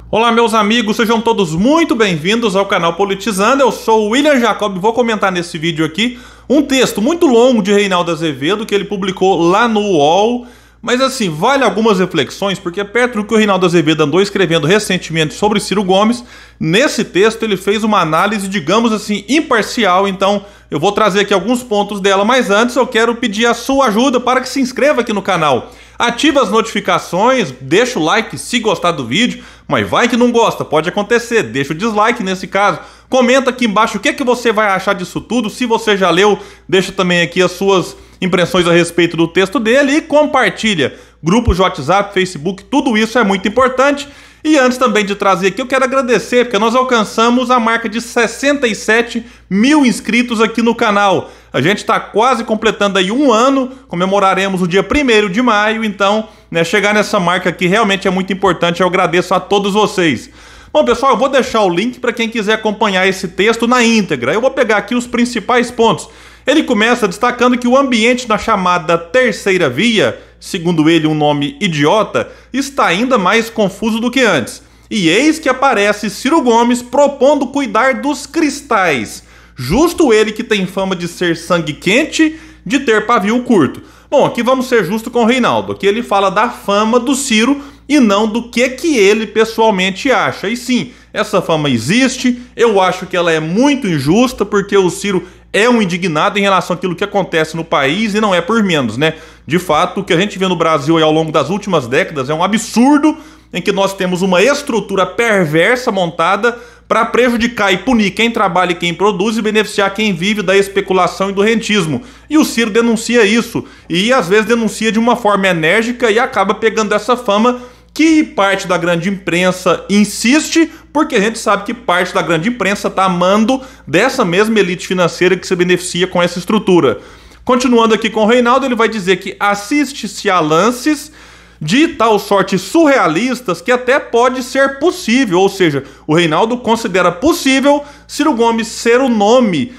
Olá, meus amigos, sejam todos muito bem-vindos ao canal Politizando. Eu sou o William Jacob e vou comentar nesse vídeo aqui um texto muito longo de Reinaldo Azevedo que ele publicou lá no UOL. Mas assim, vale algumas reflexões, porque perto do que o Reinaldo Azevedo andou escrevendo recentemente sobre Ciro Gomes, nesse texto ele fez uma análise, digamos assim, imparcial. Então eu vou trazer aqui alguns pontos dela, mas antes eu quero pedir a sua ajuda para que se inscreva aqui no canal. Ativa as notificações, deixa o like se gostar do vídeo, mas vai que não gosta, pode acontecer, deixa o dislike nesse caso. Comenta aqui embaixo o que você vai achar disso tudo, se você já leu, deixa também aqui as suas impressões a respeito do texto dele e compartilha. Grupos de WhatsApp, Facebook, tudo isso é muito importante. E antes também de trazer aqui, eu quero agradecer, porque nós alcançamos a marca de 67 mil inscritos aqui no canal. A gente está quase completando aí um ano, comemoraremos o dia 1º de maio, então, chegar nessa marca aqui realmente é muito importante, eu agradeço a todos vocês. Bom, pessoal, eu vou deixar o link para quem quiser acompanhar esse texto na íntegra. Eu vou pegar aqui os principais pontos. Ele começa destacando que o ambiente na chamada terceira via, segundo ele um nome idiota, está ainda mais confuso do que antes. E eis que aparece Ciro Gomes propondo cuidar dos cristais. Justo ele que tem fama de ser sangue quente, de ter pavio curto. Bom, aqui vamos ser justos com o Reinaldo. Aqui ele fala da fama do Ciro e não do que ele pessoalmente acha. E sim, essa fama existe, eu acho que ela é muito injusta, porque o Ciro é um indignado em relação àquilo que acontece no país e não é por menos, né? De fato, o que a gente vê no Brasil aí ao longo das últimas décadas é um absurdo, em que nós temos uma estrutura perversa montada para prejudicar e punir quem trabalha e quem produz e beneficiar quem vive da especulação e do rentismo. E o Ciro denuncia isso, e às vezes denuncia de uma forma enérgica e acaba pegando essa fama que parte da grande imprensa insiste, porque a gente sabe que parte da grande imprensa está amando dessa mesma elite financeira que se beneficia com essa estrutura. Continuando aqui com o Reinaldo, ele vai dizer que assiste-se a lances de tal sorte surrealistas que até pode ser possível, ou seja, o Reinaldo considera possível Ciro Gomes ser o nome,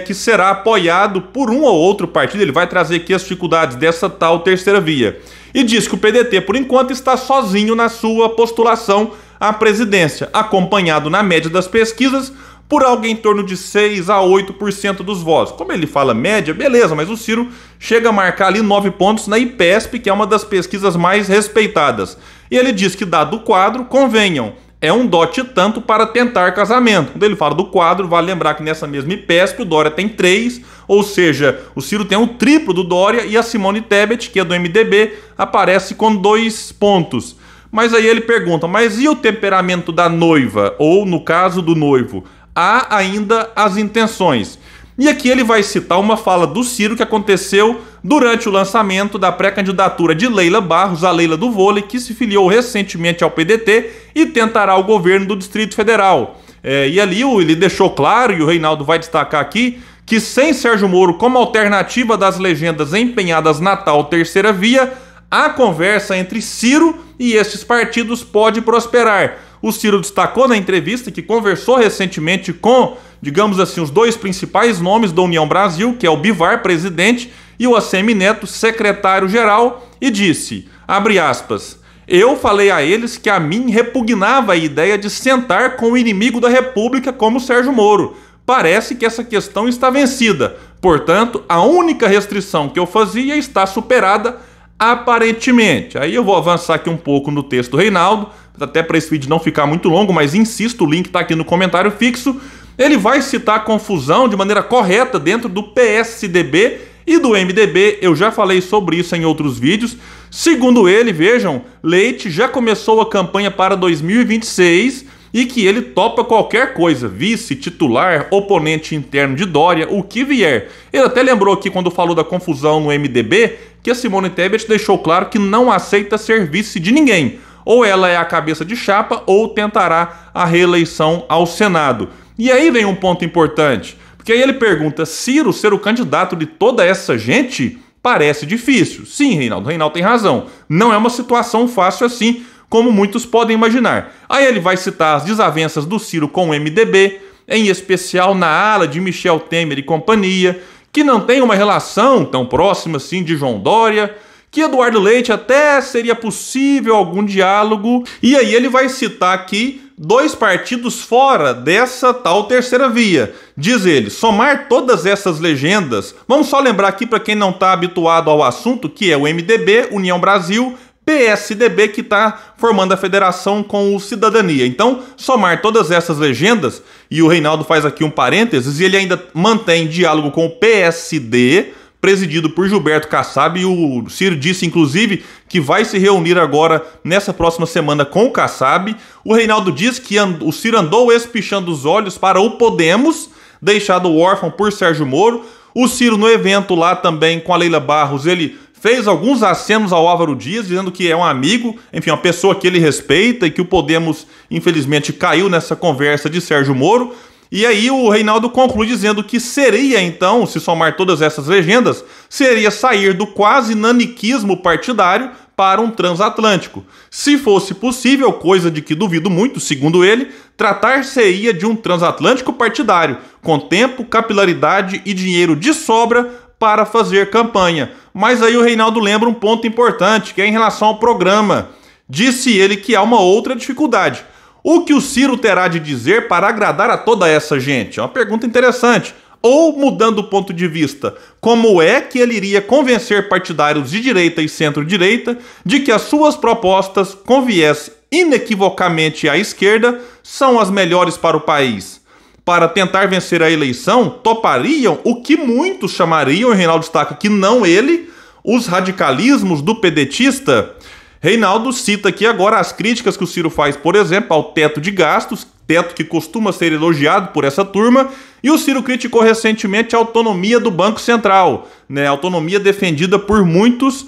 que será apoiado por um ou outro partido. Ele vai trazer aqui as dificuldades dessa tal terceira via. E diz que o PDT, por enquanto, está sozinho na sua postulação à presidência, acompanhado na média das pesquisas por algo em torno de 6 a 8% dos votos. Como ele fala média, beleza, mas o Ciro chega a marcar ali 9 pontos na IPESP, que é uma das pesquisas mais respeitadas. E ele diz que, dado o quadro, convenham, é um dote tanto para tentar casamento. Quando ele fala do quadro, vale lembrar que nessa mesma IPESP o Dória tem 3, ou seja, o Ciro tem o triplo do Dória e a Simone Tebet, que é do MDB, aparece com 2 pontos. Mas aí ele pergunta, mas e o temperamento da noiva, ou no caso do noivo? Há ainda as intenções. E aqui ele vai citar uma fala do Ciro que aconteceu durante o lançamento da pré-candidatura de Leila Barros, a Leila do vôlei, que se filiou recentemente ao PDT e tentará o governo do Distrito Federal. E ali ele deixou claro, e o Reinaldo vai destacar aqui, que sem Sérgio Moro como alternativa das legendas empenhadas na tal terceira via, a conversa entre Ciro e estes partidos pode prosperar. O Ciro destacou na entrevista que conversou recentemente com, digamos assim, os 2 principais nomes da União Brasil, que é o Bivar, presidente, e o ACM Neto, secretário-geral, e disse, abre aspas, eu falei a eles que a mim repugnava a ideia de sentar com o inimigo da República como Sérgio Moro. Parece que essa questão está vencida. Portanto, a única restrição que eu fazia está superada aparentemente. Aí eu vou avançar aqui um pouco no texto do Reinaldo, até para esse vídeo não ficar muito longo, mas insisto, o link está aqui no comentário fixo. Ele vai citar a confusão de maneira correta dentro do PSDB e do MDB, eu já falei sobre isso em outros vídeos. Segundo ele, vejam, Leite já começou a campanha para 2026 e que ele topa qualquer coisa, vice, titular, oponente interno de Dória, o que vier. Ele até lembrou aqui quando falou da confusão no MDB, que a Simone Tebet deixou claro que não aceita ser vice de ninguém. Ou ela é a cabeça de chapa ou tentará a reeleição ao Senado. E aí vem um ponto importante, porque aí ele pergunta, Ciro ser o candidato de toda essa gente? Parece difícil. Sim, Reinaldo tem razão. Não é uma situação fácil assim, como muitos podem imaginar. Aí ele vai citar as desavenças do Ciro com o MDB, em especial na ala de Michel Temer e companhia, que não tem uma relação tão próxima assim de João Dória, que Eduardo Leite até seria possível algum diálogo, e aí ele vai citar aqui 2 partidos fora dessa tal terceira via. Diz ele, somar todas essas legendas, vamos só lembrar aqui para quem não está habituado ao assunto, que é o MDB, União Brasil, PSDB, que está formando a federação com o Cidadania. Então, somar todas essas legendas, e o Reinaldo faz aqui um parênteses, e ele ainda mantém diálogo com o PSD, presidido por Gilberto Kassab, e o Ciro disse, inclusive, que vai se reunir agora, nessa próxima semana, com o Kassab. O Reinaldo diz que o Ciro andou espichando os olhos para o Podemos, deixado órfão por Sérgio Moro. O Ciro, no evento lá também, com a Leila Barros, ele fez alguns acenos ao Álvaro Dias, dizendo que é um amigo, enfim, uma pessoa que ele respeita, e que o Podemos, infelizmente, caiu nessa conversa de Sérgio Moro. E aí o Reinaldo conclui dizendo que seria, então, se somar todas essas legendas, seria sair do quase naniquismo partidário para um transatlântico. Se fosse possível, coisa de que duvido muito, segundo ele, tratar-se-ia de um transatlântico partidário, com tempo, capilaridade e dinheiro de sobra para fazer campanha. Mas aí o Reinaldo lembra um ponto importante, que é em relação ao programa. Disse ele que há uma outra dificuldade. O que o Ciro terá de dizer para agradar a toda essa gente? É uma pergunta interessante. Ou, mudando o ponto de vista, como é que ele iria convencer partidários de direita e centro-direita de que as suas propostas, com viés inequivocamente à esquerda, são as melhores para o país? Para tentar vencer a eleição, topariam o que muitos chamariam, e Reinaldo destaca que não ele, os radicalismos do pedetista. Reinaldo cita aqui agora as críticas que o Ciro faz, por exemplo, ao teto de gastos, teto que costuma ser elogiado por essa turma, e o Ciro criticou recentemente a autonomia do Banco Central, né? Autonomia defendida por muitos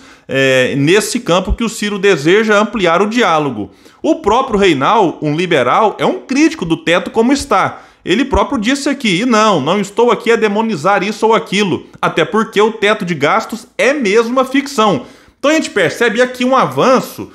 nesse campo que o Ciro deseja ampliar o diálogo. O próprio Reinaldo, um liberal, é um crítico do teto como está. Ele próprio disse aqui, e não estou aqui a demonizar isso ou aquilo, até porque o teto de gastos é mesmo uma ficção. Então a gente percebe aqui um avanço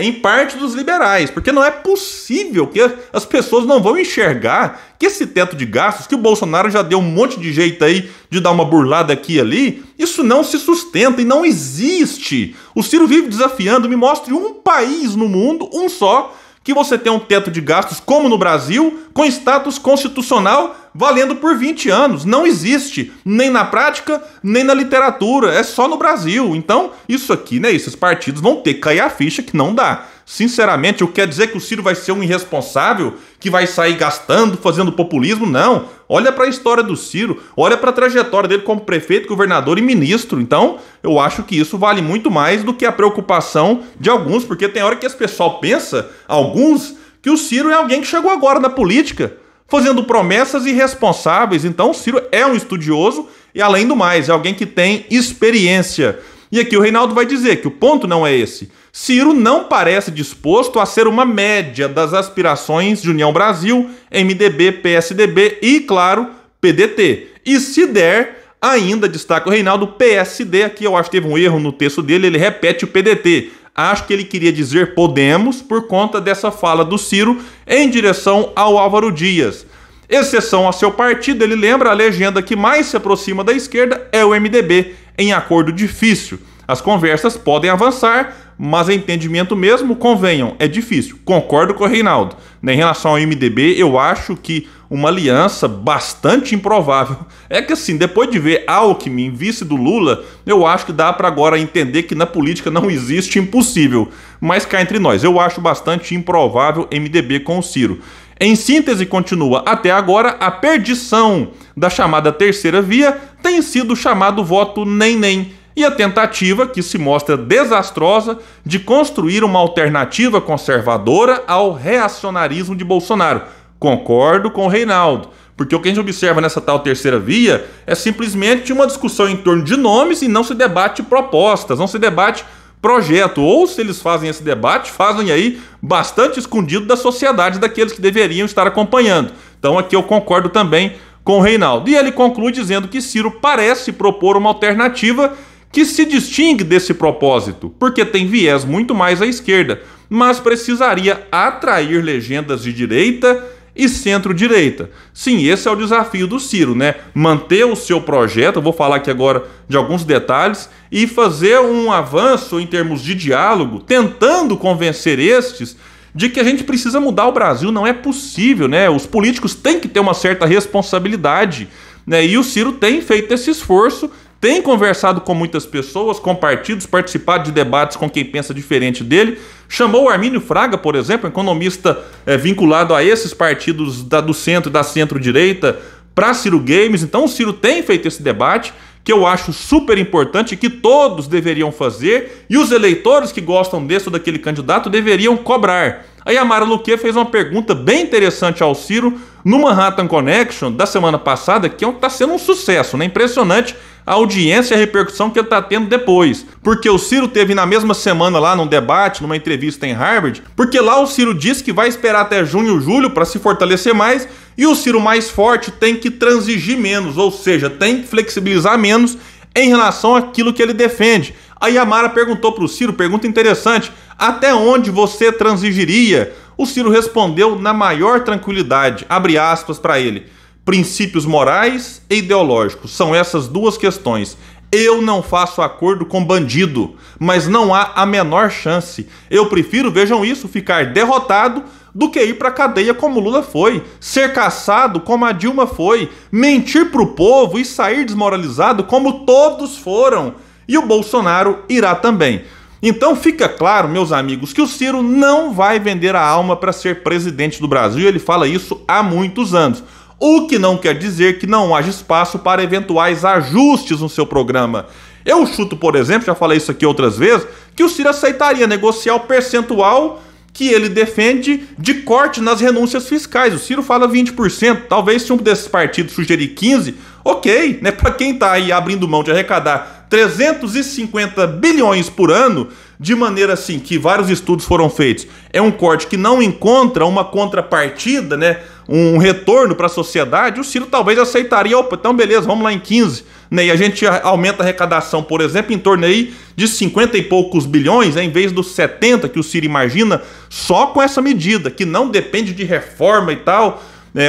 em parte dos liberais, porque não é possível que as pessoas não vão enxergar que esse teto de gastos, que o Bolsonaro já deu um monte de jeito aí de dar uma burlada aqui e ali, isso não se sustenta e não existe. O Ciro vive desafiando, me mostre um país no mundo, um só, que você tem um teto de gastos como no Brasil, com status constitucional valendo por 20 anos. Não existe, nem na prática, nem na literatura, é só no Brasil. Então, isso aqui, né, esses partidos vão ter que cair a ficha que não dá. Sinceramente, eu quero dizer que o Ciro vai ser um irresponsável, que vai sair gastando, fazendo populismo? Não. Olha para a história do Ciro, olha para a trajetória dele como prefeito, governador e ministro. Então, eu acho que isso vale muito mais do que a preocupação de alguns, porque tem hora que esse pessoal pensa, alguns, que o Ciro é alguém que chegou agora na política, fazendo promessas irresponsáveis. Então, o Ciro é um estudioso e, além do mais, é alguém que tem experiência. E aqui o Reinaldo vai dizer que o ponto não é esse. Ciro não parece disposto a ser uma média das aspirações de União Brasil, MDB, PSDB e, claro, PDT. E se der, ainda destaca o Reinaldo, PSD, aqui eu acho que teve um erro no texto dele, ele repete o PDT. Acho que ele queria dizer Podemos por conta dessa fala do Ciro em direção ao Álvaro Dias. Exceção ao seu partido, ele lembra a legenda que mais se aproxima da esquerda é o MDB, em acordo difícil. As conversas podem avançar, mas entendimento mesmo, convenham, é difícil. Concordo com o Reinaldo. Em relação ao MDB, eu acho que uma aliança bastante improvável. É que assim, depois de ver Alckmin, vice do Lula, eu acho que dá para agora entender que na política não existe impossível. Mas cá entre nós, eu acho bastante improvável MDB com o Ciro. Em síntese, continua, até agora, a perdição da chamada terceira via tem sido o chamado voto nem-nem, e a tentativa, que se mostra desastrosa, de construir uma alternativa conservadora ao reacionarismo de Bolsonaro. Concordo com o Reinaldo, porque o que a gente observa nessa tal terceira via é simplesmente uma discussão em torno de nomes e não se debate propostas, não se debate projeto, ou se eles fazem esse debate, fazem aí bastante escondido da sociedade, daqueles que deveriam estar acompanhando. Então aqui eu concordo também com o Reinaldo. E ele conclui dizendo que Ciro parece propor uma alternativa que se distingue desse propósito, porque tem viés muito mais à esquerda, mas precisaria atrair legendas de direita e centro-direita. Sim, esse é o desafio do Ciro, né? Manter o seu projeto, eu vou falar aqui agora de alguns detalhes, e fazer um avanço em termos de diálogo, tentando convencer estes de que a gente precisa mudar o Brasil. Não é possível, né? Os políticos têm que ter uma certa responsabilidade, né? E o Ciro tem feito esse esforço, tem conversado com muitas pessoas, com partidos, participado de debates com quem pensa diferente dele. Chamou o Armínio Fraga, por exemplo, economista vinculado a esses partidos do centro e da centro-direita, para Ciro Games. Então o Ciro tem feito esse debate, que eu acho super importante, que todos deveriam fazer, e os eleitores que gostam desse ou daquele candidato deveriam cobrar. Aí a Mara Luque fez uma pergunta bem interessante ao Ciro no Manhattan Connection da semana passada, que está sendo um sucesso, né? Impressionante a audiência e a repercussão que ele está tendo depois. Porque o Ciro teve na mesma semana lá num debate, numa entrevista em Harvard, porque lá o Ciro disse que vai esperar até junho ou julho para se fortalecer mais, e o Ciro mais forte tem que transigir menos, ou seja, tem que flexibilizar menos em relação àquilo que ele defende. Aí a Mara perguntou para o Ciro, pergunta interessante, até onde você transigiria? O Ciro respondeu na maior tranquilidade, abre aspas para ele, princípios morais e ideológicos, são essas duas questões. Eu não faço acordo com bandido, mas não há a menor chance. Eu prefiro, vejam isso, ficar derrotado do que ir para a cadeia como Lula foi, ser caçado como a Dilma foi, mentir para o povo e sair desmoralizado como todos foram. E o Bolsonaro irá também. Então fica claro, meus amigos, que o Ciro não vai vender a alma para ser presidente do Brasil. Ele fala isso há muitos anos. O que não quer dizer que não haja espaço para eventuais ajustes no seu programa. Eu chuto, por exemplo, já falei isso aqui outras vezes, que o Ciro aceitaria negociar o percentual que ele defende de corte nas renúncias fiscais. O Ciro fala 20%, talvez se um desses partidos sugerir 15%, ok, né? Para quem está aí abrindo mão de arrecadar 350 bilhões por ano, de maneira assim que vários estudos foram feitos, é um corte que não encontra uma contrapartida, né? Um retorno para a sociedade, o Ciro talvez aceitaria, opa, então beleza, vamos lá em 15%, né? E a gente aumenta a arrecadação, por exemplo, em torno aí de 50 e poucos bilhões, né? Em vez dos 70 que o Ciro imagina, só com essa medida, que não depende de reforma e tal.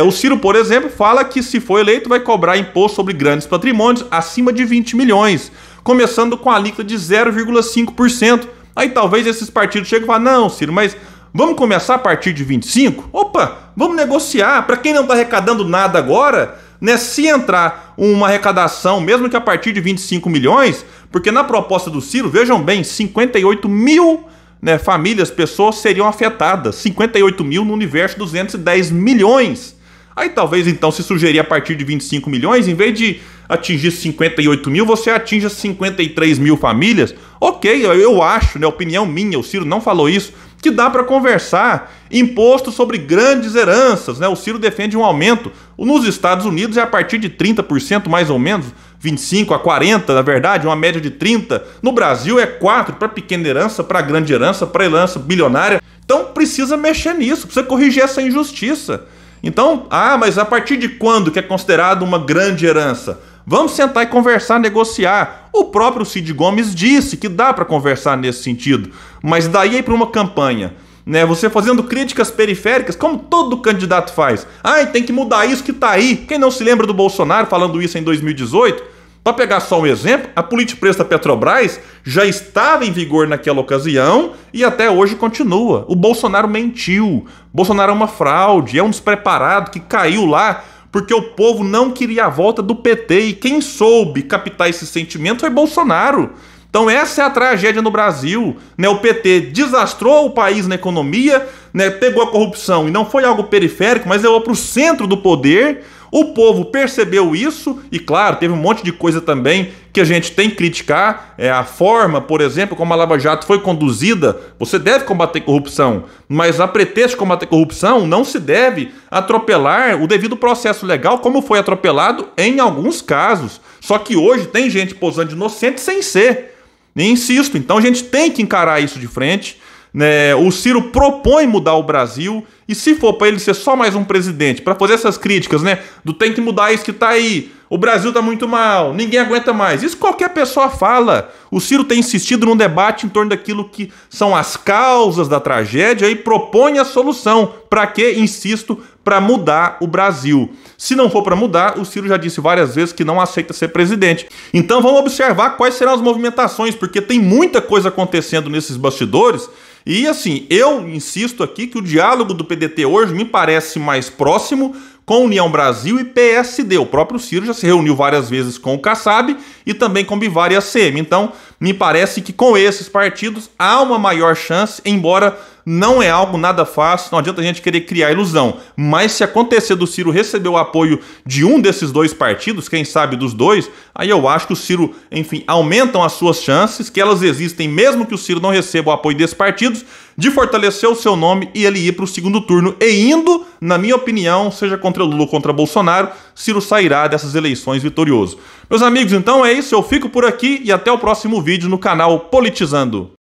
O Ciro, por exemplo, fala que se for eleito vai cobrar imposto sobre grandes patrimônios acima de 20 milhões, começando com a alíquota de 0,5%. Aí talvez esses partidos cheguem e falem, não, Ciro, mas vamos começar a partir de 25%? Opa, vamos negociar. Para quem não está arrecadando nada agora, né, se entrar uma arrecadação, mesmo que a partir de 25 milhões, porque na proposta do Ciro, vejam bem, 58 mil, né, famílias, pessoas seriam afetadas, 58 mil no universo de 210 milhões. Aí talvez então se sugerir a partir de 25 milhões, em vez de atingir 58 mil, você atinja 53 mil famílias. Ok, eu acho, né, opinião minha, o Ciro não falou isso, que dá para conversar. Imposto sobre grandes heranças, né? O Ciro defende um aumento. Nos Estados Unidos é a partir de 30% mais ou menos, 25% a 40%, na verdade, uma média de 30%. No Brasil é 4% para pequena herança, para grande herança, para herança bilionária. Então precisa mexer nisso, precisa corrigir essa injustiça. Então, mas a partir de quando que é considerado uma grande herança? Vamos sentar e conversar, negociar. O próprio Cid Gomes disse que dá para conversar nesse sentido. Mas daí aí para uma campanha, né, você fazendo críticas periféricas, como todo candidato faz. Tem que mudar isso que tá aí. Quem não se lembra do Bolsonaro falando isso em 2018? Para pegar só um exemplo, a política de preço da Petrobras já estava em vigor naquela ocasião e até hoje continua. O Bolsonaro mentiu. Bolsonaro é uma fraude, é um despreparado que caiu lá porque o povo não queria a volta do PT e quem soube captar esse sentimento foi Bolsonaro. Então essa é a tragédia no Brasil, né? O PT desastrou o país na economia, né? Pegou a corrupção e não foi algo periférico, mas levou para o centro do poder. O povo percebeu isso e, claro, teve um monte de coisa também que a gente tem que criticar. A forma, por exemplo, como a Lava Jato foi conduzida. Você deve combater corrupção, mas a pretexto de combater corrupção não se deve atropelar o devido processo legal, como foi atropelado em alguns casos. Só que hoje tem gente posando de inocente sem ser. E insisto, então a gente tem que encarar isso de frente. O Ciro propõe mudar o Brasil e se for para ele ser só mais um presidente, para fazer essas críticas, né, do tem que mudar isso que tá aí, o Brasil tá muito mal, ninguém aguenta mais. Isso qualquer pessoa fala. O Ciro tem insistido num debate em torno daquilo que são as causas da tragédia e propõe a solução. Para quê? Insisto, para mudar o Brasil. Se não for para mudar, o Ciro já disse várias vezes que não aceita ser presidente. Então vamos observar quais serão as movimentações, porque tem muita coisa acontecendo nesses bastidores. E assim, eu insisto aqui que o diálogo do PDT hoje me parece mais próximo com União Brasil e PSD. O próprio Ciro já se reuniu várias vezes com o Kassab e também com Bivar e ACM. Então, me parece que com esses partidos há uma maior chance, embora não é algo nada fácil, não adianta a gente querer criar ilusão. Mas se acontecer do Ciro receber o apoio de um desses dois partidos, quem sabe dos dois, aí eu acho que o Ciro, enfim, aumentam as suas chances, que elas existem mesmo que o Ciro não receba o apoio desses partidos, de fortalecer o seu nome e ele ir para o segundo turno. E indo, na minha opinião, seja contra Lula ou contra Bolsonaro, Ciro sairá dessas eleições vitorioso. Meus amigos, então é isso, eu fico por aqui e até o próximo vídeo no canal Politizando.